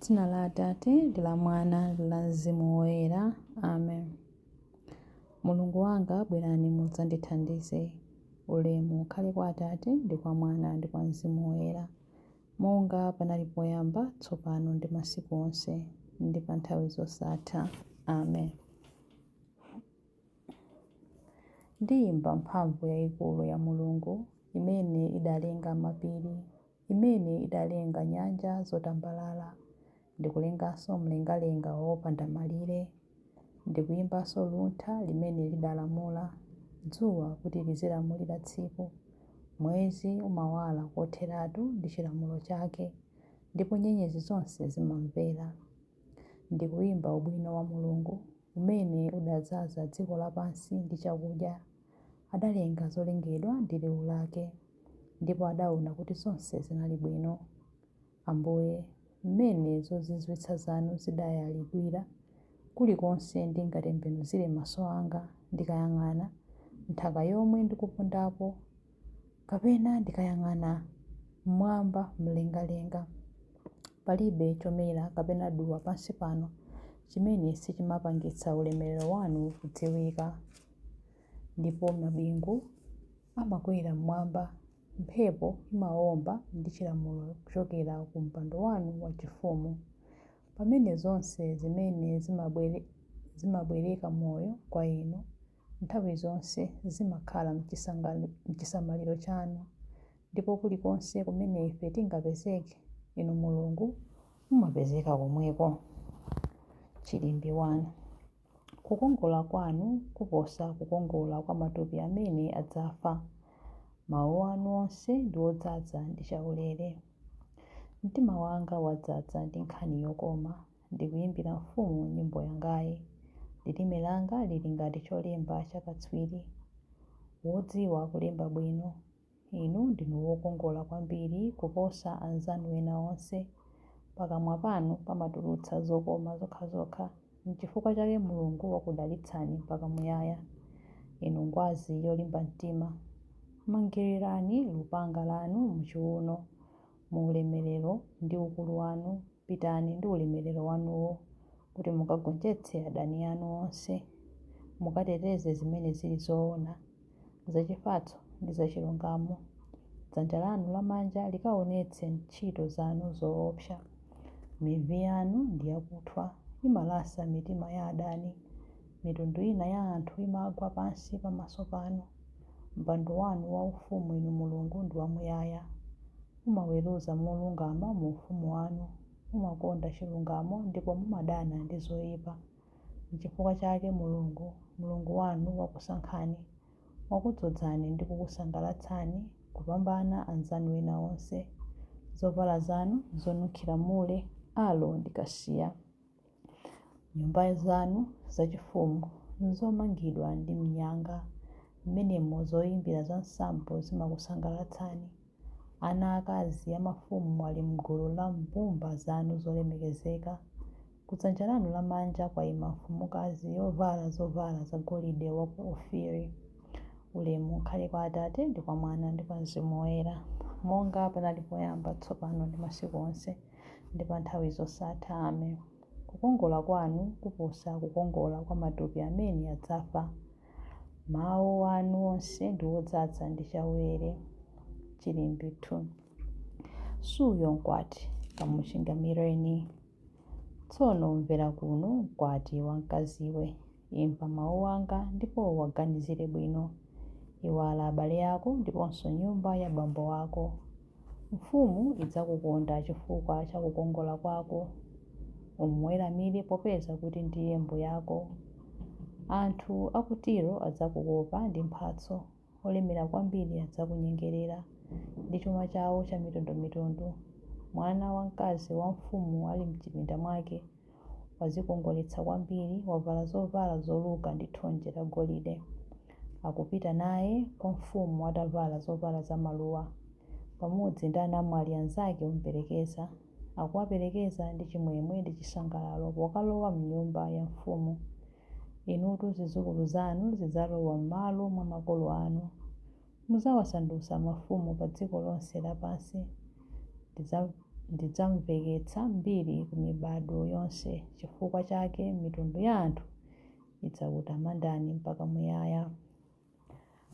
Dzina la Atate ndi la Mwana ndi la Mzimu Woyera. Amen. Mulungu wanga bwerani mudzandithandize. Ulemu ukhale kwa Atate ndi kwa Mwana ndi kwa Mzimu Woyera, monga panali poyamba, tsopano ndi masiku onse ndi pa nthawi zosatha. Amen. Ndiyimba mphamvu yayikulu ya Mulungu, imene idalenga mapiri, imene idalenga nyanja zotambalala, ndikulenganso mlengalenga wopanda malire, ndikuyimbanso luntha limene lidalamula dzuwa kuti lizilamulira tsiku, mwezi umawala kotheratu ndi chilamulo chake, ndipo nyenyezi zonse zimamvera. Ndikuyimba ubwino wa Mulungu umene udadzaza dziko lapansi ndi chakudya. Adalenga zolengedwa ndi liwu lake, ndipo adaona kuti zonse zinali bwino. Ambuye, mmene zozizwitsa zanu zidayalidwira, kulikonse ndingatembenuzire maso anga ndikayang'ana nthaka yomwe ndikupondapo, kapena ndikayang'ana mmwamba mlengalenga, palibe chomera kapena duwa pansi pano chimene sichimapangitsa ulemerero wanu kudziwika. Ndipo mabingu amakwera mmwamba, mphepo imawomba ndi chilamulo kuchokera ku mpando wanu wachifumu. Pamene zonse zimene zimabwereka moyo kwa inu, nthawi zonse zimakhala mchisamaliro chanu, ndipo kulikonse kumene ife tingapezeke, inu Mulungu mumapezeka komweko. Chilimbi 1. Kukongola kwanu kuposa kukongola kwa matupi amene adzafa. Mawu anu onse ndi odzaza ndi chaulere. Mtima wanga wadzaza ndi nkhani yokoma, ndikuyimbira mfumu nyimbo yangayi. Lilime langa lili ngati cholemba chakatswiri, wodziwa kulemba bwino. Inu ndinu wokongola kwambiri kuposa anzanu ena onse. Pakamwa panu pamatulutsa zokoma zokhazokha. N'chifukwa chake Mulungu wakudalitsani mpaka muyaya. Inu ngwazi yolimba mtima, mangirirani lupanga lanu muchiuno. Mu ulemerero ndi ukulu wanu pitani ndi ulemerero wanuwo, kuti mukagonjetse adani anu onse, mukateteze zimene zili zoona, zachifatso ndi zachilungamo. Dzanja lanu lamanja likaonetse ntchito zanu zoopsa. Mivi yanu ndi yakuthwa, imalasa mitima ya adani. Mitundu ina ya anthu imagwa pansi pamaso panu. Mpando wanu waufumu inu Mulungu ndi wamuyaya. Mumaweruza molungama mu ufumu wanu, mumakonda chilungamo ndipo mumadana ndi zoyipa. N'chifukwa chake Mulungu wanu wakusankhani, wakudzozani ndi kukusangalatsani kupambana anzanu ena onse. Zovala zanu zonunkhira mure, alo ndi kasiya. Nyumba zanu zachifumu nzomangidwa ndi mnyanga, mmenemo zoyimbira za nsambo zimakusangalatsani. Ana akazi amafumu ali mgulu la mbumba zanu zolemekezeka. Kudzanja lanu lamanja kwayima mfumukazi yovala zovala zagolide wa ku Ofiri. Ulemu ukhale kwa Atate ndi kwa Mwana ndi kwa Mzimu Woyera, monga panali poyamba, tsopano ndi masiku onse ndi pa nthawi zosatha. Amen. Kukongola kwanu kuposa kukongola kwa matupi amene adzafa. Mawu anu onse ndi odzaza ndi chaulere. Chilimbi 2. Suyo mkwati kamuchingamireni. Tsono mvera kuno mkwati wa mkaziwe, imva mawu anga ndipo waganizire bwino. Iwala abale ako ndiponso nyumba ya bambo wako. Mfumu idzakukonda chifukwa cha kukongola kwako, umuweramire popeza kuti ndiye mbuye yako. Anthu a ku Tiro adzakukopa ndi mphatso, olemera kwambiri adzakunyengerera ndi chuma chawo cha mitundumitundu. Mwana wamkazi wa mfumu ali mchipinda mwake, wadzikongoletsa kwambiri, wavala zovala zoluka ndi thonje la golide. Akupita naye kwa mfumu atavala zovala za maluwa, pamodzi ndi anamwali anzake omuperekeza. Akuwaperekeza ndi chimwemwe ndi chisangalalo pokalowa mnyumba ya mfumu. Inutu zidzukulu zanu zidzalowa m'malo mwa makolo anu. Mudzawasandutsa mafumu pa dziko lonse lapansi. ndidzamveketsa mbiri ku mibado yonse. Chifukwa chake mitundu ya anthu idzakutamandani mpaka muyaya.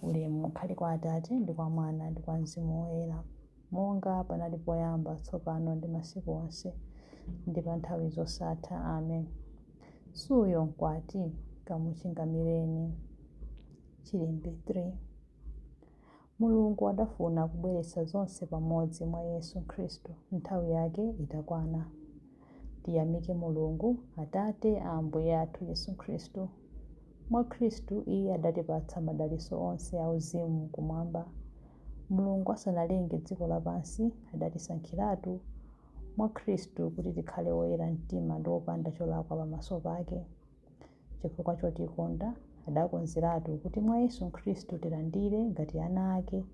Ulemu ukhale kwa Atate ndi kwa Mwana ndi kwa Mzimu Woyera, monga panali poyamba, tsopano ndi masiku onse, ndi pa nthawi zosatha. Amen. Suyo mkwati kamuchingamireni. Chilimbi 3. Mulungu adafuna kubweretsa zonse pamodzi mwa Yesu Khristu, nthawi yake itakwana. Tiyamike Mulungu, Atate a Ambuye athu Yesu Khristu. Mwa Khristu Iye adatipatsa madalitso onse auzimu kumwamba. Mulungu asanalenge dziko lapansi adatisankhiratu mwa Khristu kuti tikhale oyera mtima ndi opanda cholakwa pamaso pake. Chifukwa chotikonda adakonzeratu kuti mwa Yesu Khristu tilandire ngati ana ake.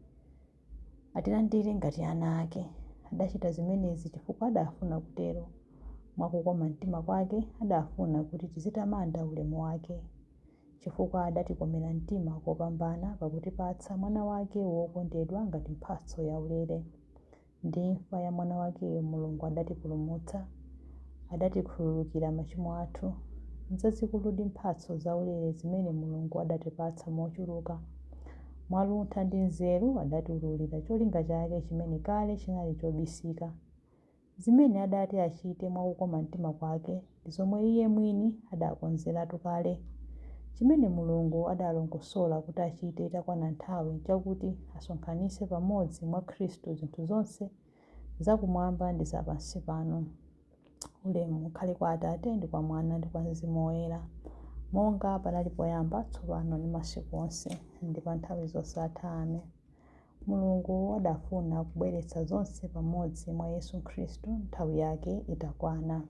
Atilandire ngati ana ake. Adachita zimenezi chifukwa adafuna kutero. Mwakukoma mtima kwake adafuna kuti tizitamanda ulemu wake. Chifukwa adatikomera mtima kopambana pakutipatsa mwana wake wokondedwa ngati mphatso yaulere. Ndi imfa ya mwana wakeyo Mulungu adatipulumutsa, adatikhululukira machimo athu. Nzazikulu ndi mphatso zaulere zimene Mulungu adatipatsa mochuluka. Mwaluntha ndi nzeru adatiwululira cholinga chake chimene kale chinali chobisika. Zimene adati achite mwakukoma mtima kwake ndi zomwe Iye mwini adakonzeratu kale. Chimene Mulungu adalongosola kuti achite itakwana nthawi chakuti asonkhanitse pamodzi mwa Khristu zinthu zonse zakumwamba ndi zapansi pano. Ulemu ukhale kwa Atate ndi kwa Mwana ndi kwa Mzimu Woyera, monga panali poyamba, tsopano ndi masiku onse, ndi pa nthawi zosatha. Amen. Mulungu adafuna kubweretsa zonse pamodzi mwa Yesu Khristu, nthawi yake itakwana.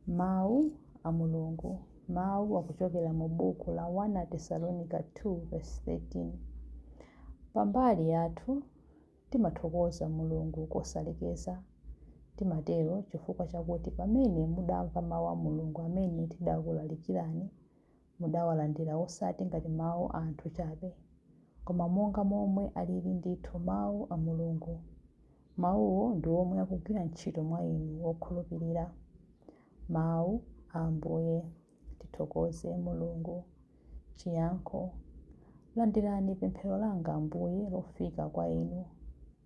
Mawu a Mulungu. Mawu akuchokera mu buku la 1 Tesalonika 2:13. Pambali yathu timathokoza Mulungu kosalekeza. Timatero chifukwa chakuti pamene mudamva mawu a Mulungu amene tidakulalikirani, mudawalandira osati ngati mawu a anthu chabe, koma monga momwe alili ndithu mawu a Mulungu. Mawuwo ndi omwe akugwira ntchito mwa inu wokhulupirira. Mawu a Ambuye. Tithokoze Mulungu. Chiyankho. Landirani pemphero langa Ambuye lofika kwa inu.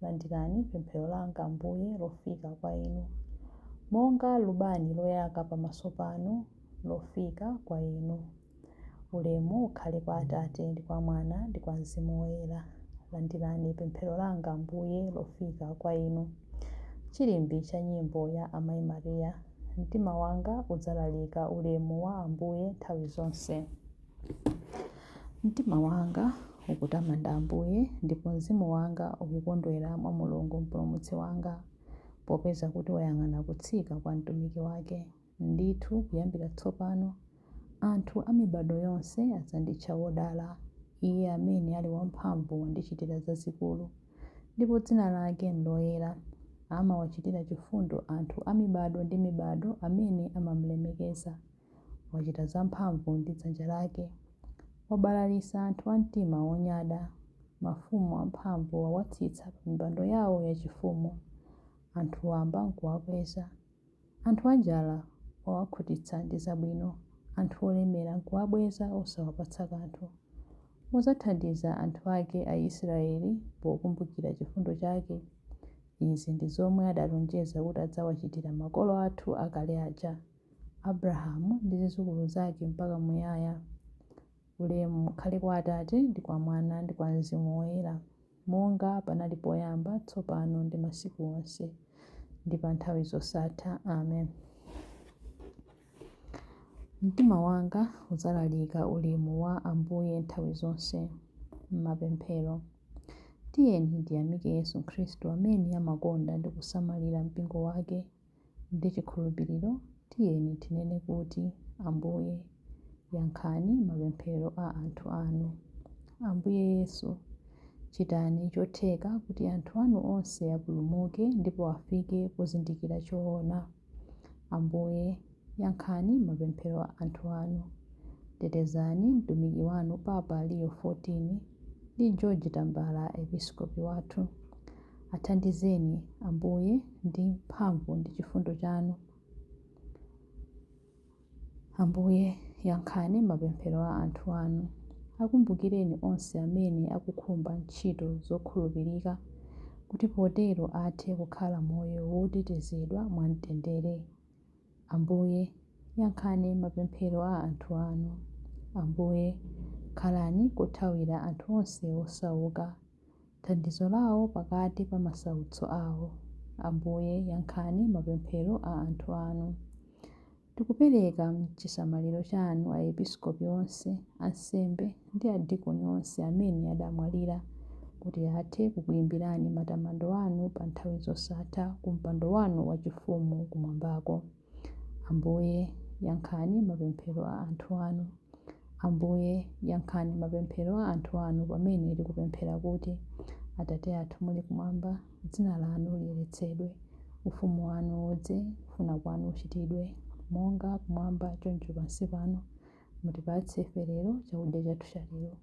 Landirani pemphero langa Ambuye lofika kwa inu. Monga lubani loyaka pamaso panu lofika kwa inu. Ulemu ukhale kwa Atate ndi kwa Mwana ndi kwa Mzimu Woyera. Landirani pemphero langa Ambuye lofika kwa inu. Chilimbi cha nyimbo ya Amayi Mariya. Mtima wanga udzalalika ulemu wa Ambuye nthawi zonse. Mtima wanga ukutamanda Ambuye, ndipo mzimu wanga ukukondwera mwa Mulungu mpulumutsi wanga, popeza kuti wayang'ana kutsika kwa mtumiki wake. Ndithu kuyambira tsopano anthu a mibado yonse adzanditcha wodala. Iye amene ali wamphamvu wandichitira zazikulu, ndipo dzina lake ndiloyera. Amawachitira chifundo anthu a mibado ndi mibado amene amamulemekeza. Wachita zamphamvu ndi dzanja lake. Wabalalisa anthu a mtima wonyada. Mafumu amphamvu wawatsitsa pa mipando yawo yachifumu. Anthu wamba nkuwakweza. Anthu anjala wawakhutitsa ndi zabwino. Anthu olemera nkuwabweza osawapatsa kanthu. Mudzathandiza anthu ake a Israeli pokumbukira chifundo chake. Izi ndi zomwe adalonjeza kuti adzawachitira makolo athu akale aja, Abrahamu ndi zidzukulu zake mpaka muyaya. Ulemu ukhale kwa Atate ndi kwa Mwana ndi kwa Mzimu Woyera, monga panali poyamba, tsopano ndi masiku onse, ndi pa nthawi zosatha. Amen. Mtima wanga udzalalika ulemu wa Ambuye nthawi zonse. Mapemphero. Tiyeni tiyamike Yesu Khristu amene amakonda ndi kusamalira mpingo wake. Ndi chikhulupiriro tiyeni tinene kuti: Ambuye, yankhani mapemphero a anthu anu. Ambuye Yesu, chitani chotheka kuti anthu anu onse apulumuke ndipo afike pozindikira choona. Ambuye, yankhani mapemphero a anthu anu. Tetezani mtumiki wanu Papa Leo 14 ndi George Tambala episkopi wathu. Athandizeni Ambuye ndi mphamvu ndi chifundo chanu. Ambuye yankhani mapemphero a anthu anu. Akumbukireni onse amene akukhumba ntchito zokhulupirika, kuti potero athe kukhala moyo wotetezedwa mwamtendere. Ambuye yankhani mapemphero a anthu anu. Ambuye khalani kuthawira anthu onse osauka, thandizo lawo pakati pa masautso awo. Ambuye yankhani mapemphero a anthu anu. Tikupereka m'chisamaliro chanu aepiskopi onse, ansembe ndi adikoni onse amene adamwalira, kuti athe kukuyimbirani matamando anu pa nthawi zosatha ku mpando wanu wachifumu kumwambako. Ambuye yankhani mapemphero a anthu anu. Ambuye yankhani mapemphero a anthu anu pamene tikupemphera kuti Atate athu muli kumwamba, dzina lanu liyeretsedwe, ufumu wanu udze, kufuna kwanu kuchitidwe, monga kumwamba choncho pansi pano. Mutipatse ife lero chakudya chathu cha lero.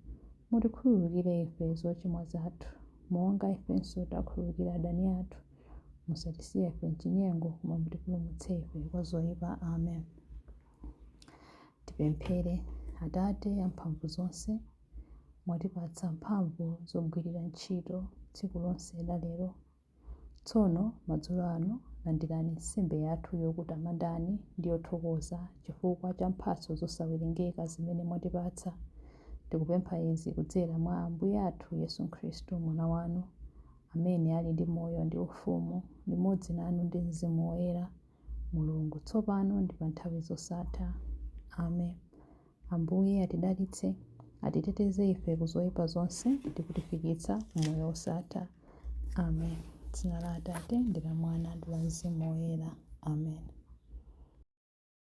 Mutikhululukire ife zochimwa zathu, monga ifenso takhululukira adani athu. Musatisiye ife m'chinyengo, koma mutipulumutse ife kwa zoyipa. Amen. Tipemphere. Atate amphamvu zonse, mwatipatsa mphamvu zogwirira ntchito tsiku lonse la lero. Tsono madzulo ano landirani nsembe yathu yokutamandani ndi yothokoza chifukwa cha mphatso zosawerengeka zimene mwatipatsa. Tikupempha izi kudzera mwa Ambuye athu Yesu Khristu mwana wanu, amene ali ndi moyo ndi ufumu limodzi nanu ndi Mzimu Woyera, Mulungu tsopano ndi pa nthawi zosatha. Amen. Ambuye atidalitse, atiteteze ife ku zoyipa zonse ndi kutifikitsa ku moyo wosatha. Amen. Dzina la Atate ndi la Mwana ndi la Mzimu Woyera. Amen.